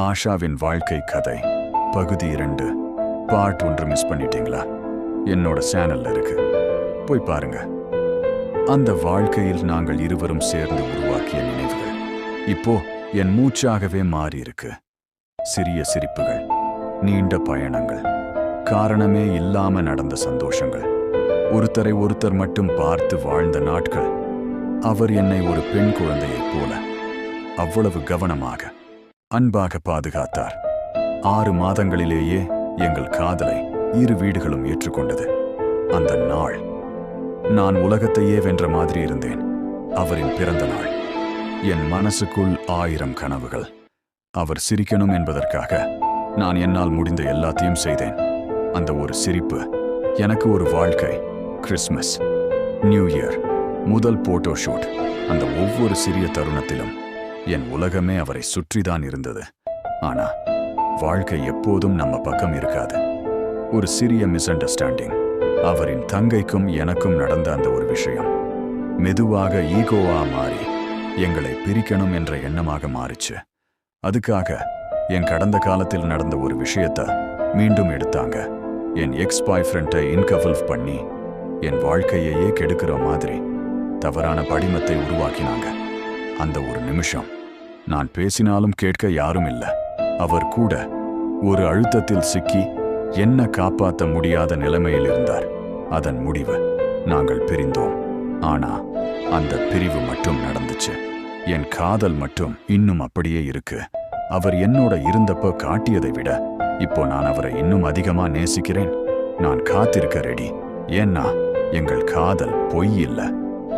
ஆஷாவின் வாழ்க்கை கதை பகுதி 2 பார்ட் 1 மிஸ் பண்ணிட்டீங்களா? என்னோட சேனல்ல இருக்கு, போய் பாருங்க. அந்த வாழ்க்கையில் நாங்கள் இருவரும் சேர்ந்து உருவாக்கிய நினைவுகள் இப்போ என் மூச்சாகவே மாறி இருக்கு. சிறிய சிரிப்புகள், நீண்ட பயணங்கள், காரணமே இல்லாம நடந்த சந்தோஷங்கள், ஒருத்தரை ஒருத்தர் மட்டும் பார்த்து வாழ்ந்த நாட்கள். அவர் என்னை ஒரு பெண் குழந்தையைப் போல அவ்வளவு கவனமாக அன்பாக பாதுகாத்தார். 6 மாதங்களிலேயே எங்கள் காதலை இரு வீடுகளும் ஏற்றுக்கொண்டது. அந்த நாள் நான் உலகத்தையே வென்ற மாதிரி இருந்தேன். அவரின் பிறந்த நாள். என் மனசுக்குள் 1000 கனவுகள். அவர் சிரிக்கணும் என்பதற்காக நான் என்னால் முடிந்த எல்லாத்தையும் செய்தேன். அந்த ஒரு சிரிப்பு எனக்கு ஒரு வாழ்க்கை. கிறிஸ்மஸ், நியூ இயர், முதல் போட்டோ ஷூட், அந்த ஒவ்வொரு சிறிய தருணத்திலும் என் உலகமே அவரை சுற்றிதான் இருந்தது. ஆனா வாழ்க்கை எப்போதும் நம்ம பக்கம் இருக்காது. ஒரு சிறிய மிஸ் அண்டர்ஸ்டாண்டிங், அவரின் தங்கைக்கும் எனக்கும் நடந்த அந்த ஒரு விஷயம் மெதுவாக ஈகோவா மாறி எங்களை பிரிக்கணும் என்ற எண்ணமாக மாறிச்சு. அதுக்காக என் கடந்த காலத்தில் நடந்த ஒரு விஷயத்தை மீண்டும் எடுத்தாங்க. என் எக்ஸ் பாய் ஃப்ரெண்டை இன்கவல்வ் பண்ணி என் வாழ்க்கையையே கெடுக்கிற மாதிரி தவறான படிமத்தை உருவாக்கினாங்க. அந்த ஒரு நிமிஷம் நான் பேசினாலும் கேட்க யாரும் இல்லை. அவர் கூட ஒரு அழுத்தத்தில் சிக்கி என்ன காப்பாற்ற முடியாத நிலைமையில் இருந்தார். அதன் முடிவு நாங்கள் பிரிந்தோம். ஆனா அந்த பிரிவு மட்டும் நடந்துச்சு. என் காதல் மட்டும் இன்னும் அப்படியே இருக்கு. அவர் என்னோட இருந்தப்போ காட்டியதை விட இப்போ நான் அவரை இன்னும் அதிகமா நேசிக்கிறேன். நான் காத்திருக்க ரெடி. ஏன்னா எங்கள் காதல் பொய் இல்லை.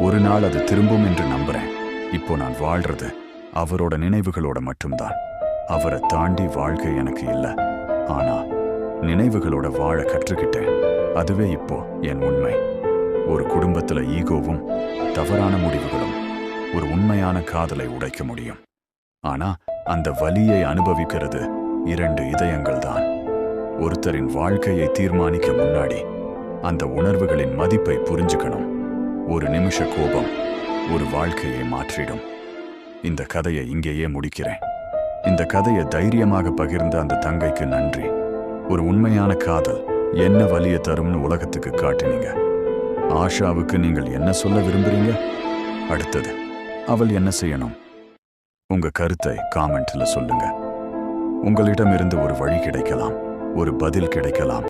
ஒரு நாள் அது திரும்பும் என்று நம்புறேன். இப்போ நான் வாழ்றது அவரோட நினைவுகளோட மட்டும்தான். அவரை தாண்டி வாழ்க்கை எனக்கு இல்லை. ஆனா நினைவுகளோட வாழ கற்றுக்கிட்டேன். அதுவே இப்போ என் உண்மை. ஒரு குடும்பத்துல ஈகோவும் தவறான முடிவுகளும் ஒரு உண்மையான காதலை உடைக்க முடியும். ஆனா அந்த வலியை அனுபவிக்கிறது 2 இதயங்கள் தான். ஒருத்தரின் வாழ்க்கையை தீர்மானிக்க முன்னாடி அந்த உணர்வுகளின் மதிப்பை புரிஞ்சுக்கணும். ஒரு நிமிஷ கோபம் ஒரு வாழ்க்கையை மாற்றிடும். இந்த கதையை இங்கேயே முடிக்கிறேன். இந்த கதையை தைரியமாக பகிர்ந்த அந்த தங்கைக்கு நன்றி. ஒரு உண்மையான காதல் என்ன வலியை தரும்னு உலகத்துக்கு காட்டினீங்க. ஆஷாவுக்கு நீங்கள் என்ன சொல்ல விரும்புறீங்க? அடுத்தது அவள் என்ன செய்யணும்? உங்க கருத்தை காமெண்ட்ல சொல்லுங்க. உங்களிடமிருந்து ஒரு வழி கிடைக்கலாம், ஒரு பதில் கிடைக்கலாம்.